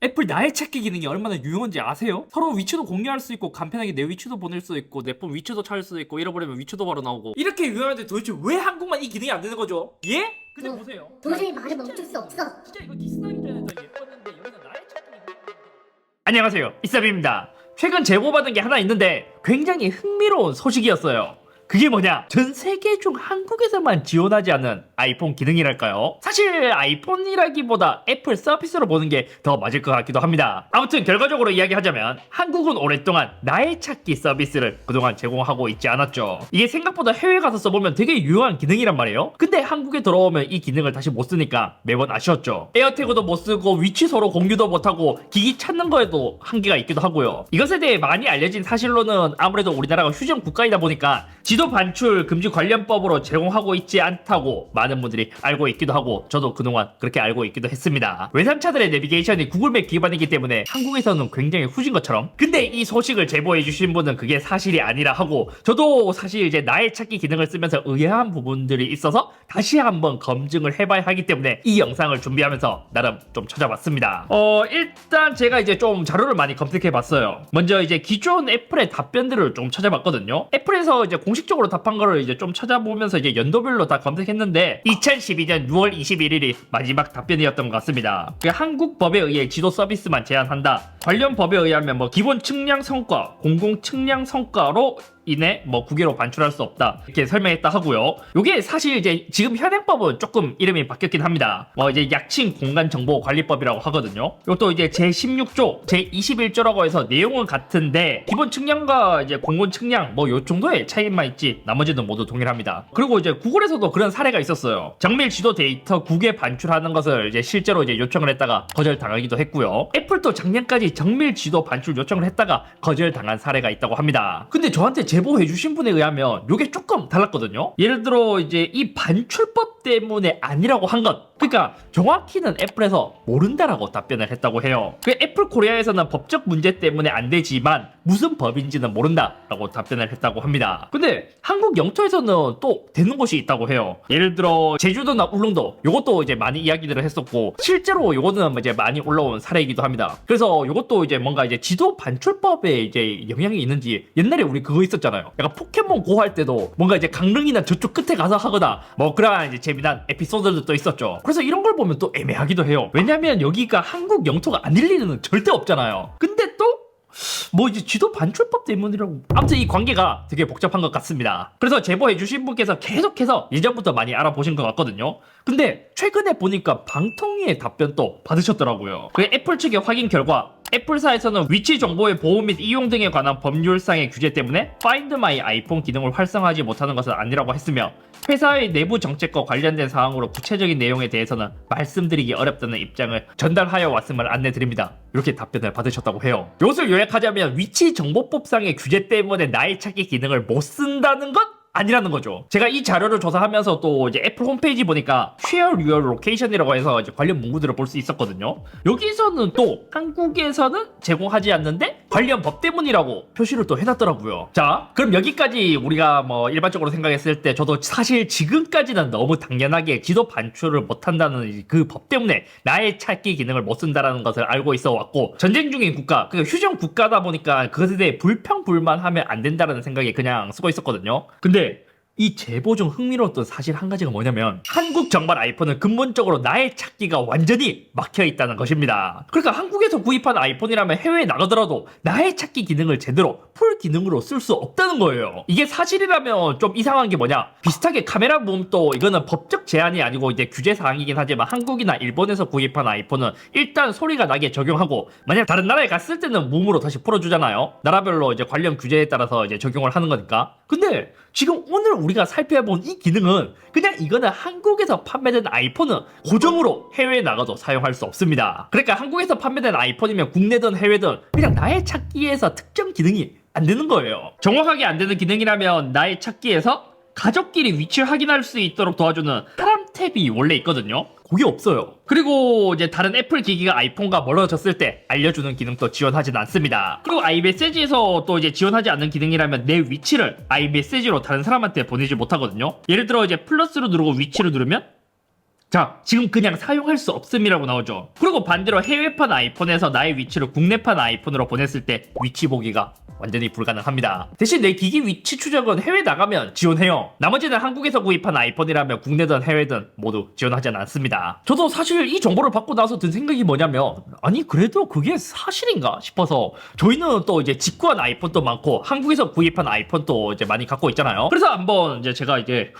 애플 나의 찾기 기능이 얼마나 유용한지 아세요? 서로 위치도 공유할 수 있고 간편하게 내 위치도 보낼 수 있고 내 폰 위치도 찾을 수 있고 잃어버리면 위치도 바로 나오고 이렇게 유용한데 도대체 왜 한국만 이 기능이 안 되는 거죠? 예? 근데 보세요. 도저히 말을 멈출 수 없어. 진짜 이거 디스나기 전에 더 예뻤는데 여기서 나의 찾기 기능. 안녕하세요, 이사비입니다. 최근 제보받은 게 하나 있는데 굉장히 흥미로운 소식이었어요. 그게 뭐냐? 전 세계 중 한국에서만 지원하지 않는 아이폰 기능이랄까요? 사실 아이폰이라기보다 애플 서비스로 보는 게 더 맞을 것 같기도 합니다. 아무튼 결과적으로 이야기하자면 한국은 오랫동안 나의 찾기 서비스를 그동안 제공하고 있지 않았죠. 이게 생각보다 해외 가서 써보면 되게 유용한 기능이란 말이에요. 근데 한국에 들어오면 이 기능을 다시 못 쓰니까 매번 아쉬웠죠. 에어태그도 못 쓰고 위치 서로 공유도 못하고 기기 찾는 거에도 한계가 있기도 하고요. 이것에 대해 많이 알려진 사실로는 아무래도 우리나라가 휴전 국가이다 보니까 지도 반출 금지 관련법으로 제공하고 있지 않다고 많은 분들이 알고 있기도 하고 저도 그동안 그렇게 알고 있기도 했습니다. 외산차들의 내비게이션이 구글맵 기반이기 때문에 한국에서는 굉장히 후진 것처럼, 근데 이 소식을 제보해 주신 분은 그게 사실이 아니라 하고 저도 사실 이제 나의 찾기 기능을 쓰면서 의아한 부분들이 있어서 다시 한번 검증을 해봐야 하기 때문에 이 영상을 준비하면서 나름 좀 찾아봤습니다. 일단 제가 이제 좀 자료를 많이 검색해 봤어요. 먼저 이제 기존 애플의 답변들을 좀 찾아봤거든요. 애플에서 이제 공식적으로 답한 거를 이제 좀 찾아보면서 이제 연도별로 다 검색했는데 2012년 6월 21일이 마지막 답변이었던 것 같습니다. 한국 법에 의해 지도 서비스만 제한한다. 관련 법에 의하면 뭐 기본 측량 성과, 공공 측량 성과로 인해 뭐 국외로 반출할 수 없다 이렇게 설명했다 하고요. 요게 사실 이제 지금 현행법은 조금 이름이 바뀌었긴 합니다. 뭐 이제 약칭 공간정보관리법이라고 하거든요. 이것도 이제 제16조, 제21조라고 해서 내용은 같은데 기본 측량과 이제 공공 측량 뭐 요 정도의 차이만 있지 나머지는 모두 동일합니다. 그리고 이제 구글에서도 그런 사례가 있었어요. 정밀 지도 데이터 국외 반출하는 것을 이제 실제로 이제 요청을 했다가 거절당하기도 했고요. 애플도 작년까지 정밀 지도 반출 요청을 했다가 거절당한 사례가 있다고 합니다. 근데 저한테 제보해주신 분에 의하면 이게 조금 달랐거든요. 예를 들어 이제 이 반출법 때문에 아니라고 한 것, 그러니까 정확히는 애플에서 모른다라고 답변을 했다고 해요. 애플 코리아에서는 법적 문제 때문에 안 되지만 무슨 법인지는 모른다라고 답변을 했다고 합니다. 근데 한국 영토에서는 또 되는 곳이 있다고 해요. 예를 들어 제주도나 울릉도, 요것도 이제 많이 이야기들을 했었고 실제로 요거는 이제 많이 올라온 사례이기도 합니다. 그래서 요것도 이제 뭔가 이제 지도 반출법에 이제 영향이 있는지, 옛날에 우리 그거 있었잖아요. 약간 포켓몬 고 할 때도 뭔가 이제 강릉이나 저쪽 끝에 가서 하거나 뭐 그런 이제 재미난 에피소드들도 있었죠. 그래서 이런 걸 보면 또 애매하기도 해요. 왜냐면 여기가 한국 영토가 아닐 리는 절대 없잖아요. 근데 또 뭐 이제 지도 반출법 때문이라고. 아무튼 이 관계가 되게 복잡한 것 같습니다. 그래서 제보해 주신 분께서 계속해서 예전부터 많이 알아보신 것 같거든요. 근데 최근에 보니까 방통위의 답변도 받으셨더라고요. 그 애플 측의 확인 결과 애플사에서는 위치 정보의 보호 및 이용 등에 관한 법률상의 규제 때문에 Find My iPhone 기능을 활성화하지 못하는 것은 아니라고 했으며 회사의 내부 정책과 관련된 사항으로 구체적인 내용에 대해서는 말씀드리기 어렵다는 입장을 전달하여 왔음을 안내드립니다. 이렇게 답변을 받으셨다고 해요. 이것을 요약하자면 위치 정보법상의 규제 때문에 나의 찾기 기능을 못 쓴다는 것? 아니라는 거죠. 제가 이 자료를 조사하면서 또 이제 애플 홈페이지 보니까 Share Your Location이라고 해서 이제 관련 문구들을 볼 수 있었거든요. 여기서는 또 한국에서는 제공하지 않는데 관련 법 때문이라고 표시를 또 해놨더라고요. 자, 그럼 여기까지 우리가 뭐 일반적으로 생각했을 때 저도 사실 지금까지는 너무 당연하게 지도 반출을 못한다는 그 법 때문에 나의 찾기 기능을 못 쓴다라는 것을 알고 있어 왔고, 전쟁 중인 국가, 그 휴전 국가다 보니까 그것에 대해 불평불만하면 안 된다는 생각에 그냥 쓰고 있었거든요. 근데 이 제보 중 흥미로웠던 사실 한 가지가 뭐냐면 한국 정발 아이폰은 근본적으로 나의 찾기가 완전히 막혀 있다는 것입니다. 그러니까 한국에서 구입한 아이폰이라면 해외에 나가더라도 나의 찾기 기능을 제대로 풀 기능으로 쓸 수 없다는 거예요. 이게 사실이라면 좀 이상한 게 뭐냐, 비슷하게 카메라 무음도 이거는 법적 제한이 아니고 이제 규제 사항이긴 하지만 한국이나 일본에서 구입한 아이폰은 일단 소리가 나게 적용하고 만약 다른 나라에 갔을 때는 무음으로 다시 풀어주잖아요. 나라별로 이제 관련 규제에 따라서 이제 적용을 하는 거니까. 근데 지금 오늘 우리가 살펴본 이 기능은 그냥 이거는 한국에서 판매된 아이폰은 고정으로 해외에 나가도 사용할 수 없습니다. 그러니까 한국에서 판매된 아이폰이면 국내든 해외든 그냥 나의 찾기에서 특정 기능이 안 되는 거예요. 정확하게 안 되는 기능이라면 나의 찾기에서 가족끼리 위치를 확인할 수 있도록 도와주는 사람 탭이 원래 있거든요. 그게 없어요. 그리고 이제 다른 애플 기기가 아이폰과 멀어졌을 때 알려주는 기능도 지원하진 않습니다. 그리고 아이메시지에서 또 이제 지원하지 않는 기능이라면 내 위치를 아이메시지로 다른 사람한테 보내지 못하거든요. 예를 들어 이제 플러스로 누르고 위치를 누르면 자, 지금 그냥 사용할 수 없음이라고 나오죠. 그리고 반대로 해외판 아이폰에서 나의 위치를 국내판 아이폰으로 보냈을 때 위치 보기가 완전히 불가능합니다. 대신 내 기기 위치 추적은 해외 나가면 지원해요. 나머지는 한국에서 구입한 아이폰이라면 국내든 해외든 모두 지원하지 않습니다. 저도 사실 이 정보를 받고 나서 든 생각이 뭐냐면, 아니 그래도 그게 사실인가 싶어서, 저희는 또 이제 직구한 아이폰도 많고 한국에서 구입한 아이폰도 이제 많이 갖고 있잖아요. 그래서 한번 이제 제가 이제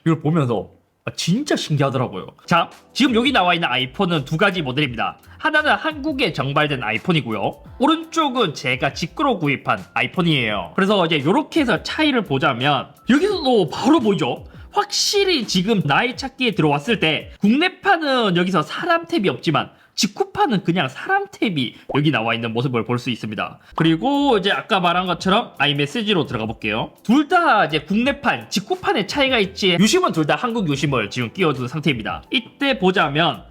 이걸 보면서 진짜 신기하더라고요. 자, 지금 여기 나와 있는 아이폰은 두 가지 모델입니다. 하나는 한국에 정발된 아이폰이고요. 오른쪽은 제가 직구로 구입한 아이폰이에요. 그래서 이제 이렇게 해서 차이를 보자면 여기서도 바로 보이죠? 확실히 지금 나의 찾기에 들어왔을 때 국내판은 여기서 사람 탭이 없지만 직구판은 그냥 사람 탭이 여기 나와 있는 모습을 볼 수 있습니다. 그리고 이제 아까 말한 것처럼 아이메시지로 들어가 볼게요. 둘 다 이제 국내판, 직구판의 차이가 있지, 유심은 둘 다 한국 유심을 지금 끼워둔 상태입니다. 이때 보자면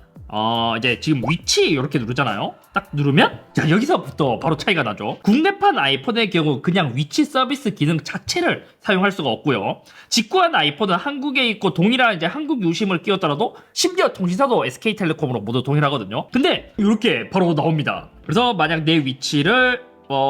이제 지금 위치 이렇게 누르잖아요. 딱 누르면 자, 여기서부터 바로 차이가 나죠. 국내판 아이폰의 경우 그냥 위치 서비스 기능 자체를 사용할 수가 없고요. 직구한 아이폰은 한국에 있고 동일한 이제 한국 유심을 끼웠더라도 심지어 통신사도 SK텔레콤으로 모두 동일하거든요. 근데 이렇게 바로 나옵니다. 그래서 만약 내 위치를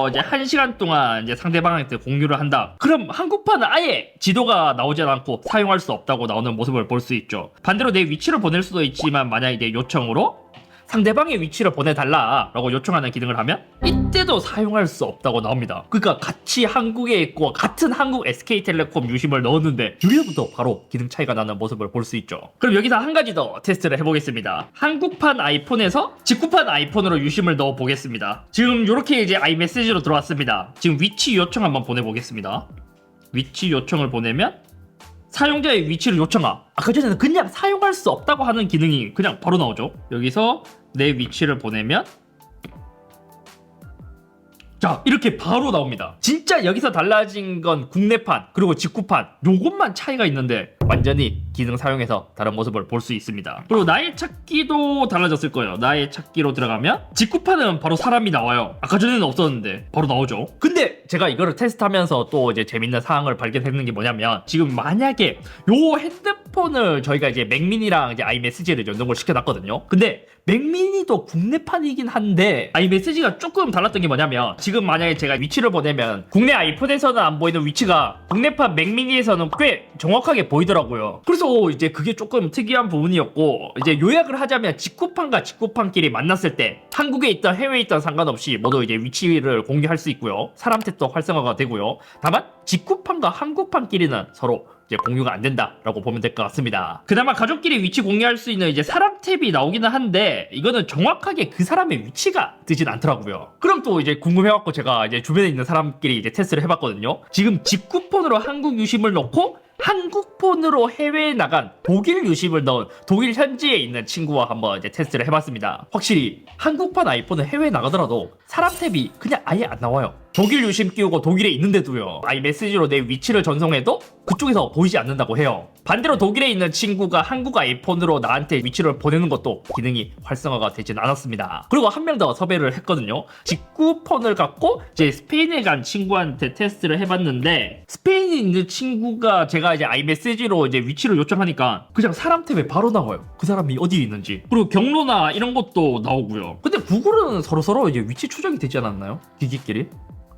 이제 1시간 동안 이제 상대방한테 공유를 한다. 그럼 한국판은 아예 지도가 나오지 않고 사용할 수 없다고 나오는 모습을 볼 수 있죠. 반대로 내 위치를 보낼 수도 있지만 만약 이제 요청으로 상대방의 위치를 보내달라 라고 요청하는 기능을 하면 이때도 사용할 수 없다고 나옵니다. 그러니까 같이 한국에 있고 같은 한국 SK텔레콤 유심을 넣었는데 여기서부터 바로 기능 차이가 나는 모습을 볼 수 있죠. 그럼 여기서 한 가지 더 테스트를 해보겠습니다. 한국판 아이폰에서 직구판 아이폰으로 유심을 넣어 보겠습니다. 지금 이렇게 이제 아이메시지로 들어왔습니다. 지금 위치 요청 한번 보내보겠습니다. 위치 요청을 보내면 사용자의 위치를 요청하. 아까 전에는 그냥 사용할 수 없다고 하는 기능이 그냥 바로 나오죠. 여기서 내 위치를 보내면 자, 이렇게 바로 나옵니다. 진짜 여기서 달라진 건 국내판 그리고 직구판 요것만 차이가 있는데 완전히 기능 사용해서 다른 모습을 볼 수 있습니다. 그리고 나의 찾기도 달라졌을 거예요. 나의 찾기로 들어가면 직구판은 바로 사람이 나와요. 아까 전에는 없었는데 바로 나오죠. 근데 제가 이거를 테스트하면서 또 이제 재밌는 사항을 발견했는 게 뭐냐면, 지금 만약에 요 핸드폰을 저희가 이제 맥미니랑 이제 아이메시지를 연동을 시켜놨거든요. 근데 맥미니도 국내판이긴 한데 아이메시지가 조금 달랐던 게 뭐냐면, 지금 만약에 제가 위치를 보내면 국내 아이폰에서는 안 보이는 위치가 국내판 맥미니에서는 꽤 정확하게 보이더라고요. 그래서 이제 그게 조금 특이한 부분이었고, 이제 요약을 하자면 직구판과 직구판끼리 만났을 때 한국에 있던 해외에 있던 상관없이 모두 이제 위치를 공유할 수 있고요. 사람 탭도 활성화가 되고요. 다만 직구판과 한국판끼리는 서로 이제 공유가 안 된다라고 보면 될 것 같습니다. 그나마 가족끼리 위치 공유할 수 있는 이제 사람 탭이 나오기는 한데 이거는 정확하게 그 사람의 위치가 뜨진 않더라고요. 그럼 또 이제 궁금해갖고 제가 이제 주변에 있는 사람끼리 이제 테스트를 해봤거든요. 지금 직구폰으로 한국 유심을 넣고 한국폰으로 해외에 나간 독일 유심을 넣은 독일 현지에 있는 친구와 한번 이제 테스트를 해봤습니다. 확실히 한국판 아이폰은 해외에 나가더라도 사람 탭이 그냥 아예 안 나와요. 독일 유심 끼우고 독일에 있는데도요, 아이메시지로 내 위치를 전송해도 그쪽에서 보이지 않는다고 해요. 반대로 독일에 있는 친구가 한국 아이폰으로 나한테 위치를 보내는 것도 기능이 활성화가 되진 않았습니다. 그리고 한 명 더 섭외를 했거든요. 직구폰을 갖고 이제 스페인에 간 친구한테 테스트를 해봤는데, 스페인에 있는 친구가 제가 이제 아이메시지로 이제 위치를 요청하니까 그냥 사람 탭에 바로 나와요. 그 사람이 어디에 있는지. 그리고 경로나 이런 것도 나오고요. 근데 구글은 서로서로 이제 위치 추적이 되지 않았나요? 기기끼리?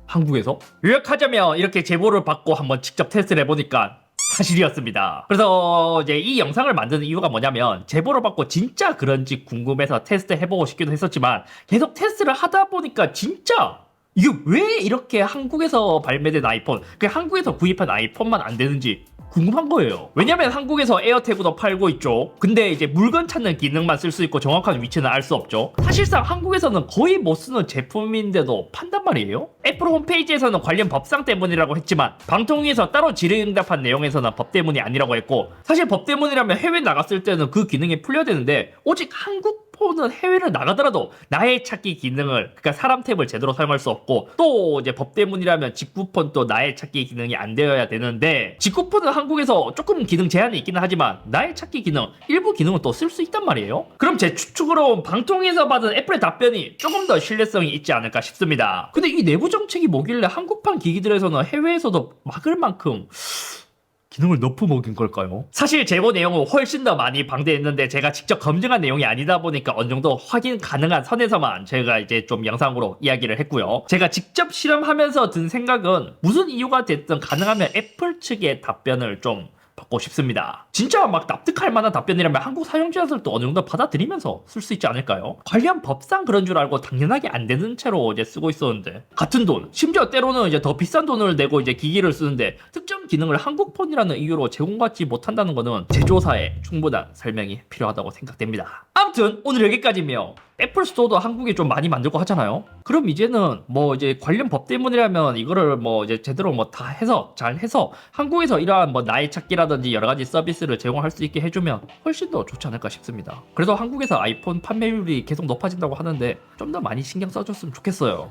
한국에서? 요약하자면 이렇게 제보를 받고 한번 직접 테스트를 해보니까 사실이었습니다. 그래서 이제 이 영상을 만드는 이유가 뭐냐면, 제보를 받고 진짜 그런지 궁금해서 테스트 해보고 싶기도 했었지만 계속 테스트를 하다 보니까 진짜 이게 왜 이렇게 한국에서 발매된 아이폰, 그 한국에서 구입한 아이폰만 안 되는지 궁금한 거예요. 왜냐면 한국에서 에어태그도 팔고 있죠. 근데 이제 물건 찾는 기능만 쓸 수 있고 정확한 위치는 알 수 없죠. 사실상 한국에서는 거의 못 쓰는 제품인데도 판단 말이에요. 애플 홈페이지에서는 관련 법상 때문이라고 했지만 방통위에서 따로 질의응답한 내용에서는 법 때문이 아니라고 했고, 사실 법 때문이라면 해외 나갔을 때는 그 기능이 풀려야 되는데 오직 한국 폰은 해외를 나가더라도 나의 찾기 기능을, 그러니까 사람 탭을 제대로 사용할 수 없고, 또 이제 법 때문이라면 직구폰 또 나의 찾기 기능이 안 되어야 되는데, 직구폰은 한국에서 조금 기능 제한이 있기는 하지만 나의 찾기 기능 일부 기능은 또 쓸 수 있단 말이에요. 그럼 제 추측으로 방통위에서 받은 애플의 답변이 조금 더 신뢰성이 있지 않을까 싶습니다. 근데 이 내부 정책이 뭐길래 한국판 기기들에서는 해외에서도 막을 만큼 기능을 너프 먹인 걸까요? 사실 제보 내용은 훨씬 더 많이 방대했는데 제가 직접 검증한 내용이 아니다 보니까 어느 정도 확인 가능한 선에서만 제가 이제 좀 영상으로 이야기를 했고요. 제가 직접 실험하면서 든 생각은 무슨 이유가 됐든 가능하면 애플 측의 답변을 좀 받고 싶습니다. 진짜 막 납득할 만한 답변이라면 한국 사용자들도 어느 정도 받아들이면서 쓸 수 있지 않을까요? 관련 법상 그런 줄 알고 당연하게 안 되는 채로 이제 쓰고 있었는데 같은 돈, 심지어 때로는 이제 더 비싼 돈을 내고 이제 기기를 쓰는데 특정 기능을 한국폰이라는 이유로 제공받지 못한다는 거는 제조사에 충분한 설명이 필요하다고 생각됩니다. 아무튼 오늘 여기까지며 애플 스토어도 한국에 좀 많이 만들고 하잖아요. 그럼 이제는 뭐 이제 관련 법 때문이라면 이거를 뭐 이제 제대로 뭐 다 해서 잘 해서 한국에서 이러한 뭐 나의 찾기라든지 여러 가지 서비스를 제공할 수 있게 해주면 훨씬 더 좋지 않을까 싶습니다. 그래서 한국에서 아이폰 판매율이 계속 높아진다고 하는데 좀 더 많이 신경 써줬으면 좋겠어요.